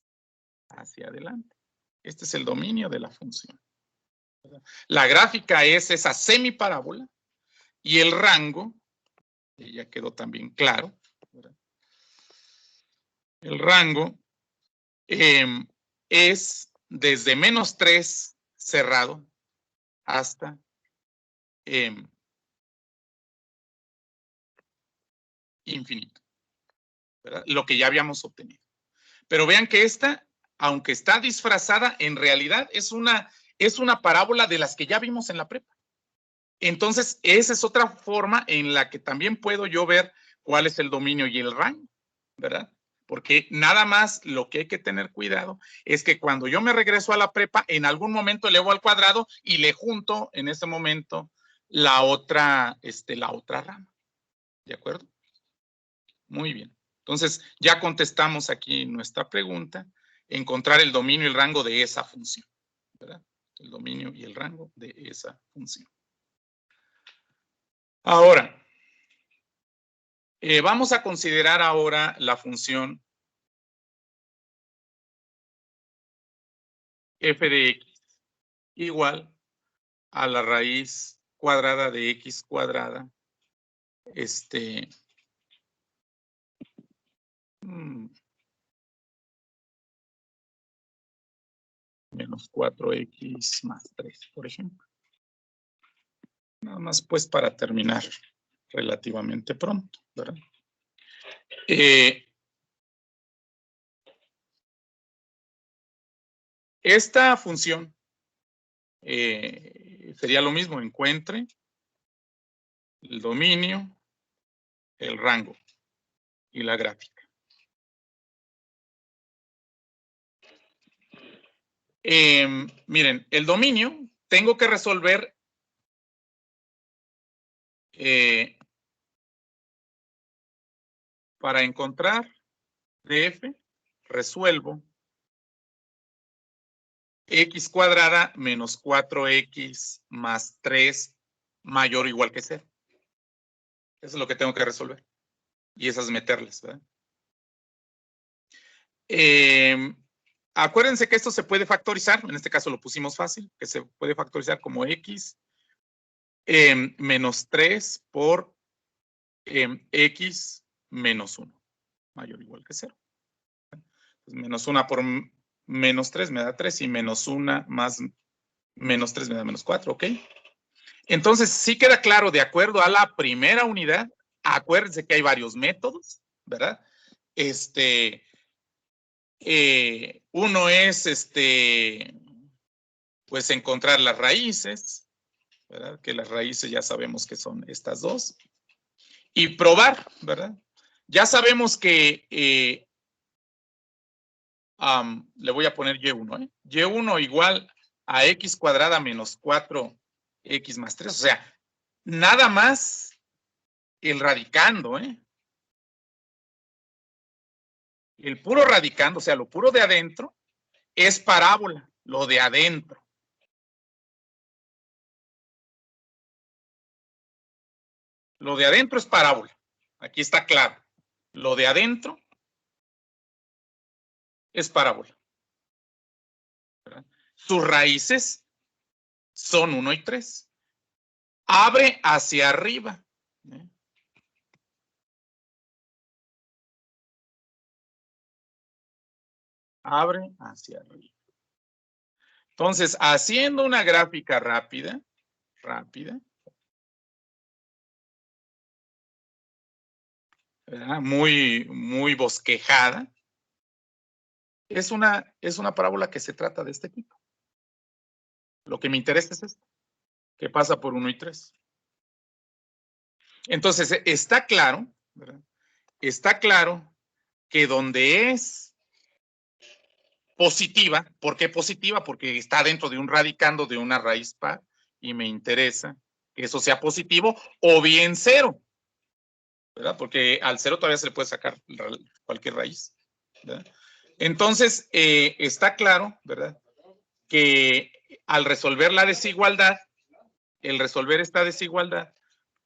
hacia adelante. Este es el dominio de la función, ¿verdad? La gráfica es esa semiparábola y el rango, ya quedó también claro, ¿verdad? El rango es desde menos 3 cerrado hasta infinito, ¿verdad? Lo que ya habíamos obtenido. Pero vean que esta, aunque está disfrazada, en realidad es una parábola de las que ya vimos en la prepa. Entonces, esa es otra forma en la que también puedo yo ver cuál es el dominio y el rango, ¿verdad? Porque nada más lo que hay que tener cuidado es que cuando yo me regreso a la prepa, en algún momento elevo al cuadrado y le junto en ese momento la otra rama. ¿De acuerdo? Muy bien. Entonces, ya contestamos aquí nuestra pregunta. Encontrar el dominio y el rango de esa función, ¿verdad? El dominio y el rango de esa función. Ahora, vamos a considerar ahora la función f de x igual a la raíz cuadrada de x cuadrada, menos 4x más 3, por ejemplo. Nada más pues para terminar relativamente pronto, ¿verdad? Esta función sería lo mismo, encuentre el dominio, el rango y la gráfica. Miren, el dominio tengo que resolver para encontrar df, resuelvo x cuadrada menos 4x más 3 mayor o igual que 0. Eso es lo que tengo que resolver. Y esas meterlas, ¿verdad? Acuérdense que esto se puede factorizar. En este caso lo pusimos fácil, que se puede factorizar como x menos 3 por x menos 1, mayor o igual que 0. Pues menos 1 por menos 3 me da 3 y menos 1 más menos 3 me da menos 4, ¿ok? Entonces, sí queda claro, de acuerdo a la primera unidad, acuérdense que hay varios métodos, ¿verdad? Uno es, pues, encontrar las raíces, ¿verdad? Que las raíces ya sabemos que son estas dos. Y probar, ¿verdad? Ya sabemos que le voy a poner Y1, ¿eh? Y1 igual a x cuadrada menos 4x más 3. O sea, nada más el radicando, ¿eh? El puro radicando, o sea, lo puro de adentro, es parábola, lo de adentro. Lo de adentro es parábola. Aquí está claro. Lo de adentro es parábola. ¿Verdad? Sus raíces son 1 y 3. Abre hacia arriba. Abre hacia arriba. Entonces, haciendo una gráfica rápida, ¿verdad? Muy bosquejada, es una parábola que se trata de este tipo. Lo que me interesa es esto, que pasa por 1 y 3. Entonces, está claro, ¿verdad? Está claro que donde es positiva, ¿por qué positiva? Porque está dentro de un radicando de una raíz par y me interesa que eso sea positivo o bien cero, ¿verdad? Porque al cero todavía se le puede sacar cualquier raíz, ¿verdad? Entonces, está claro, ¿verdad? Que al resolver la desigualdad, el resolver esta desigualdad,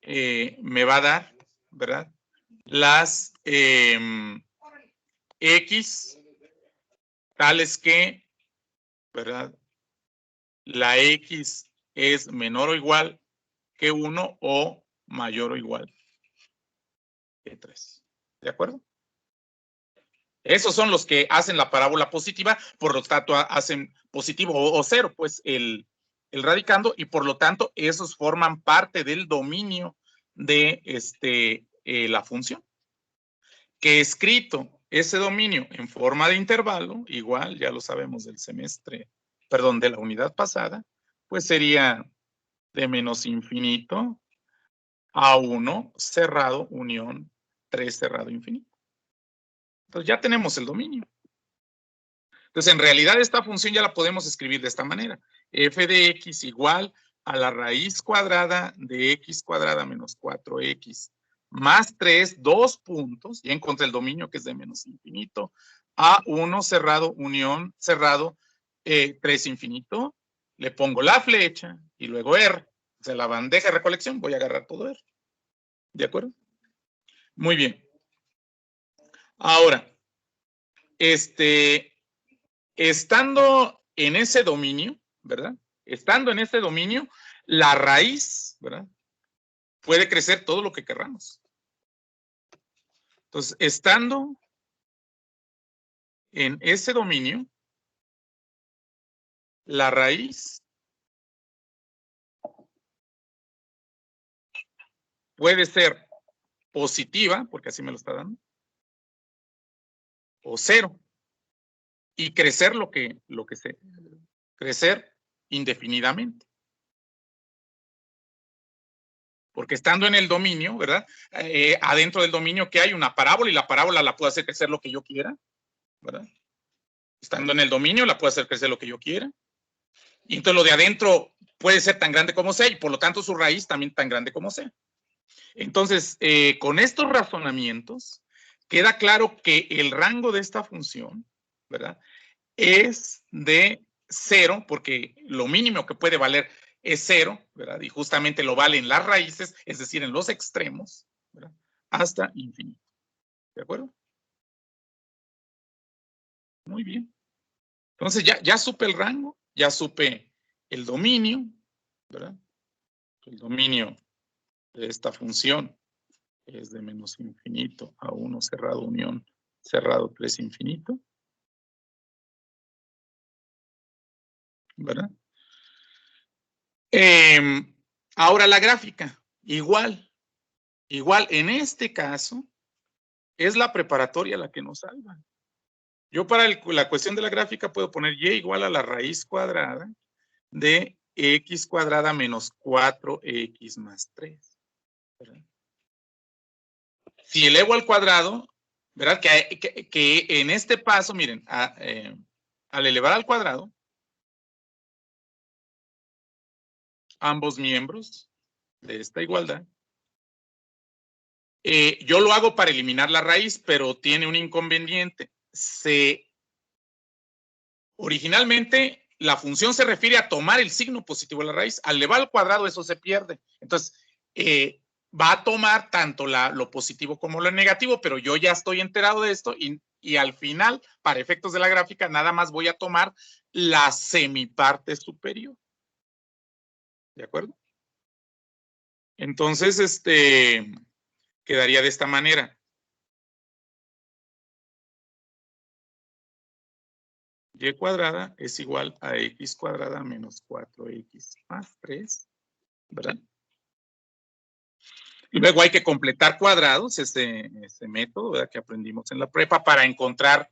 me va a dar, ¿verdad? Las X tales que, ¿verdad? La X es menor o igual que 1 o mayor o igual que 3. ¿De acuerdo? Esos son los que hacen la parábola positiva, por lo tanto hacen positivo o cero, pues el radicando, y por lo tanto esos forman parte del dominio de la función. Que escrito ese dominio en forma de intervalo, igual ya lo sabemos del semestre, perdón, de la unidad pasada, pues sería de menos infinito a 1 cerrado unión 3 cerrado infinito. Entonces ya tenemos el dominio. Entonces en realidad esta función ya la podemos escribir de esta manera. F de x igual a la raíz cuadrada de x cuadrada menos 4x más 3, 2 puntos, ya encontré el dominio que es de menos infinito, a 1 cerrado unión cerrado 3 infinito, le pongo la flecha y luego R. O sea, la bandeja de recolección, voy a agarrar todo R. ¿De acuerdo? Muy bien. Ahora, estando en ese dominio, ¿verdad? Estando en ese dominio, la raíz, ¿verdad? Puede crecer todo lo que querramos. Entonces, estando en ese dominio, la raíz puede ser positiva, porque así me lo está dando, o cero, y crecer lo que se, crecer indefinidamente. Porque estando en el dominio, ¿verdad? Adentro del dominio que hay una parábola y la parábola la puedo hacer crecer lo que yo quiera, ¿verdad? Estando en el dominio la puedo hacer crecer lo que yo quiera. Y entonces lo de adentro puede ser tan grande como sea y por lo tanto su raíz también tan grande como sea. Entonces, con estos razonamientos, queda claro que el rango de esta función, ¿verdad? Es de 0, porque lo mínimo que puede valer es 0, ¿verdad? Y justamente lo vale en las raíces, es decir, en los extremos, ¿verdad? Hasta infinito. ¿De acuerdo? Muy bien. Entonces ya supe el rango, ya supe el dominio, ¿verdad? El dominio de esta función es de menos infinito a 1 cerrado unión cerrado 3 infinito, ¿verdad? Ahora la gráfica, igual, en este caso, es la preparatoria la que nos salva. Yo para la cuestión de la gráfica puedo poner y igual a la raíz cuadrada de x cuadrada menos 4x más 3. ¿Verdad? Si elevo al cuadrado, ¿verdad? Que en este paso, miren, al elevar al cuadrado, ambos miembros de esta igualdad, yo lo hago para eliminar la raíz, pero tiene un inconveniente. Originalmente, la función se refiere a tomar el signo positivo de la raíz. Al elevar al cuadrado, eso se pierde. Entonces, va a tomar tanto lo positivo como lo negativo, pero yo ya estoy enterado de esto y al final, para efectos de la gráfica, nada más voy a tomar la semiparte superior. ¿De acuerdo? Entonces, quedaría de esta manera. Y cuadrada es igual a x cuadrada menos 4x más 3, ¿verdad? Y luego hay que completar cuadrados, este método, ¿verdad?, que aprendimos en la prepa para encontrar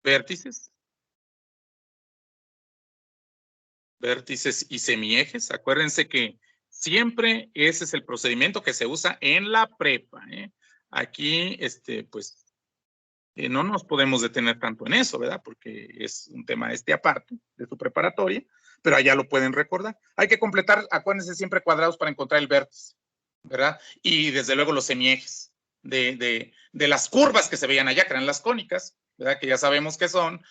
vértices y semiejes. Acuérdense que siempre ese es el procedimiento que se usa en la prepa, ¿eh? Aquí, pues, no nos podemos detener tanto en eso, ¿verdad? Porque es un tema aparte de su preparatoria, pero allá lo pueden recordar. Hay que completar, acuérdense, siempre cuadrados para encontrar el vértice, ¿verdad? Y desde luego los semiejes de las curvas que se veían allá, que eran las cónicas, ¿verdad? Que ya sabemos que son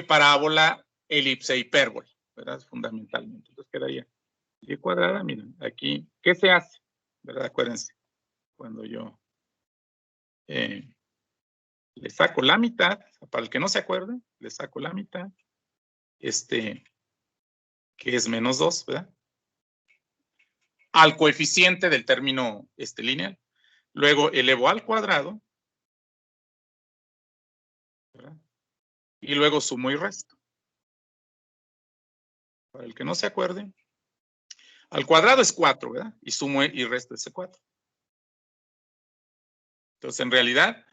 parábola, elipse, hipérbola, ¿verdad? Fundamentalmente. Entonces quedaría y cuadrada, miren, aquí, ¿qué se hace? ¿Verdad? Acuérdense, cuando yo le saco la mitad, para el que no se acuerde, le saco la mitad, que es menos 2, ¿verdad? Al coeficiente del término lineal. Luego elevo al cuadrado, ¿verdad? Y luego sumo y resto. Para el que no se acuerde, al cuadrado es 4, ¿verdad? Y sumo y resto ese 4. Entonces, en realidad,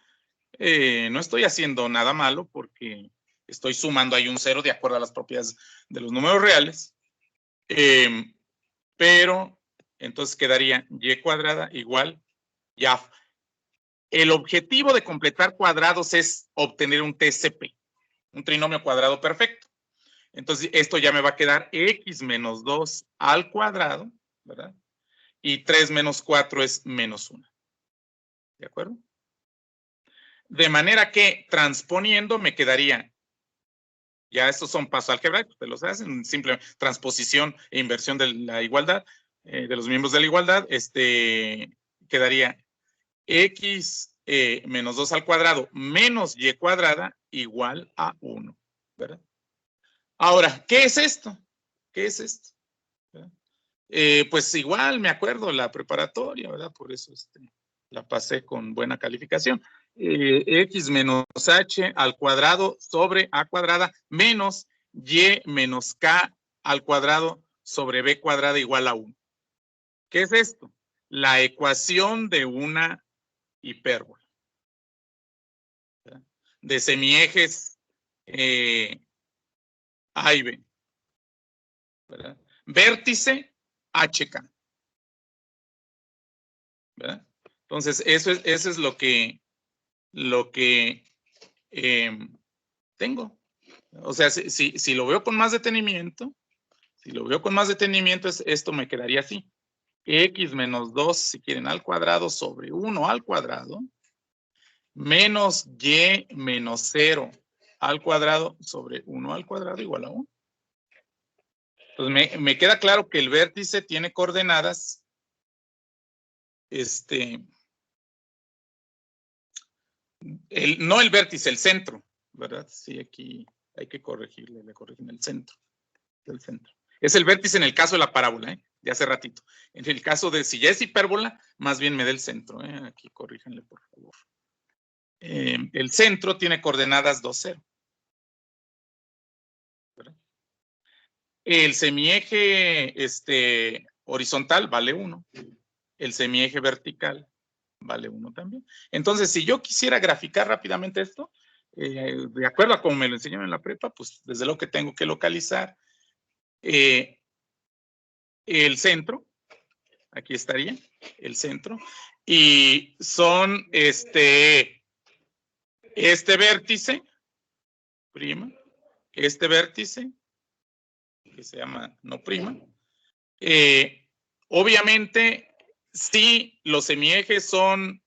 no estoy haciendo nada malo porque estoy sumando ahí un 0 de acuerdo a las propiedades de los números reales. Pero entonces quedaría y cuadrada igual, ya. El objetivo de completar cuadrados es obtener un TCP, un trinomio cuadrado perfecto. Entonces, esto ya me va a quedar x menos 2 al cuadrado, ¿verdad? Y 3 menos 4 es menos 1. ¿De acuerdo? De manera que transponiendo me quedaría, ya estos son pasos algebraicos, te los hacen, simple transposición e inversión de la igualdad, de los miembros de la igualdad, quedaría x menos 2 al cuadrado menos y cuadrada igual a 1, ¿verdad? Ahora, ¿qué es esto? ¿Qué es esto? Pues igual me acuerdo la preparatoria, ¿verdad? Por eso la pasé con buena calificación. X menos h al cuadrado sobre a cuadrada menos y menos k al cuadrado sobre b cuadrada igual a 1. ¿Qué es esto? La ecuación de una hipérbola. ¿Verdad? De semiejes A y B. ¿Verdad? Vértice HK. ¿Verdad? Entonces, eso es lo que tengo. O sea, si lo veo con más detenimiento, esto me quedaría así. X menos 2, si quieren, al cuadrado sobre 1 al cuadrado, menos y menos 0 al cuadrado sobre 1 al cuadrado igual a 1. Entonces, me queda claro que el vértice tiene coordenadas, no el vértice, el centro, ¿verdad? Sí, aquí hay que corregirle, le corrigen el centro. El centro. Es el vértice en el caso de la parábola, de hace ratito. En el caso de si ya es hipérbola, más bien me da el centro. Aquí corríjanle, por favor. El centro tiene coordenadas 2, 0. ¿Verdad? El semieje horizontal vale 1. El semieje vertical vale 1 también. Entonces, si yo quisiera graficar rápidamente esto, de acuerdo a como me lo enseñaron en la prepa, pues desde luego que tengo que localizar el centro. Aquí estaría el centro. Y son este vértice, prima, este vértice, que se llama no prima. Obviamente, si los semiejes son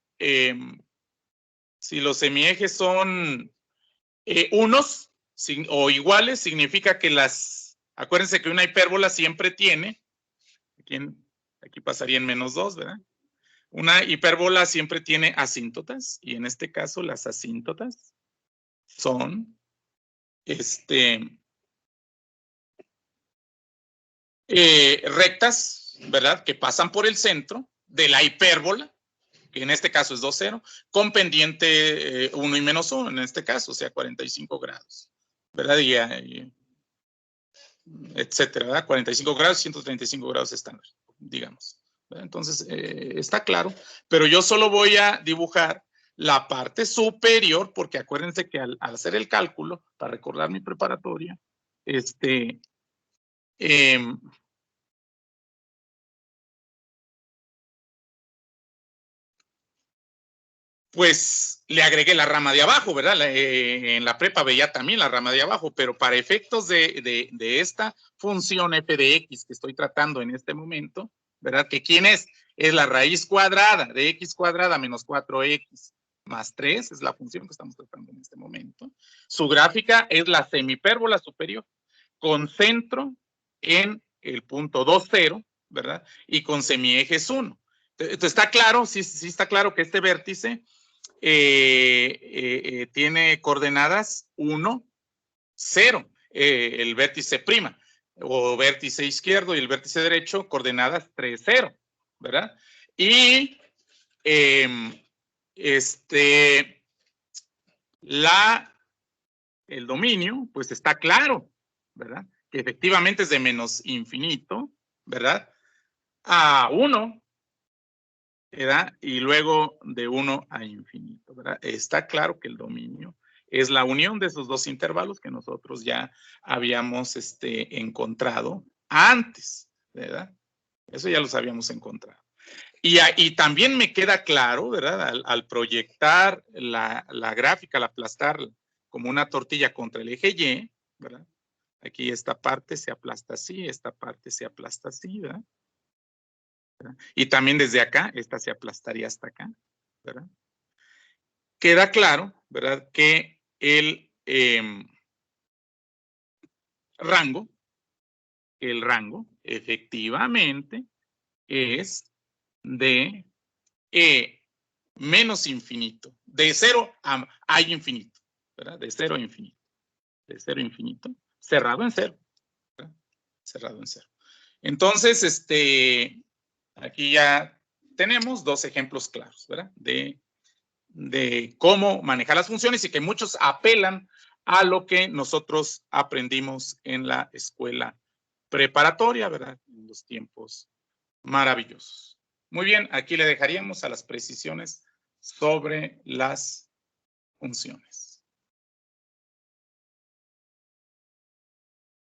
unos o iguales, significa que las Acuérdense que una hipérbola siempre tiene, aquí pasaría en -2, ¿verdad? Una hipérbola siempre tiene asíntotas, y en este caso las asíntotas son rectas, ¿verdad? Que pasan por el centro de la hipérbola, que en este caso es 2, 0, con pendiente 1 y -1, en este caso, o sea, 45 grados, ¿verdad? Y etcétera, ¿verdad? 45 grados, 135 grados estándar, digamos. ¿Verdad? Entonces, está claro, pero yo solo voy a dibujar la parte superior, porque acuérdense que al hacer el cálculo, para recordar mi preparatoria, pues le agregué la rama de abajo, ¿verdad? En la prepa veía también la rama de abajo, pero para efectos de esta función f de x que estoy tratando en este momento, ¿verdad? ¿Que quién es? Es la raíz cuadrada de x cuadrada menos 4x más 3, es la función que estamos tratando en este momento. Su gráfica es la semihipérbola superior, con centro en el punto 2, 0, ¿verdad? Y con semiejes 1. Entonces, ¿está claro? Sí está claro que este vértice tiene coordenadas 1, 0, el vértice prima, o vértice izquierdo, y el vértice derecho, coordenadas 3, 0, ¿verdad? Y el dominio, pues está claro, ¿verdad? Que efectivamente es de menos infinito, ¿verdad? A 1, ¿verdad? Y luego de 1 a infinito, ¿verdad? Está claro que el dominio es la unión de esos dos intervalos que nosotros ya habíamos encontrado antes, ¿verdad? Eso ya los habíamos encontrado. Y también me queda claro, ¿verdad? Al proyectar la gráfica, al aplastar como una tortilla contra el eje Y, ¿verdad? Aquí esta parte se aplasta así, esta parte se aplasta así, ¿verdad? Y también desde acá, esta se aplastaría hasta acá, ¿verdad? Queda claro, ¿verdad? Que el rango efectivamente es de menos infinito, de 0 a infinito, ¿verdad? De 0 a infinito, de 0 a infinito, cerrado en 0, ¿verdad? Cerrado en 0. Entonces, aquí ya tenemos dos ejemplos claros, ¿verdad? De cómo manejar las funciones, y que muchos apelan a lo que nosotros aprendimos en la escuela preparatoria, ¿verdad? En los tiempos maravillosos. Muy bien, aquí le dejaríamos a las precisiones sobre las funciones.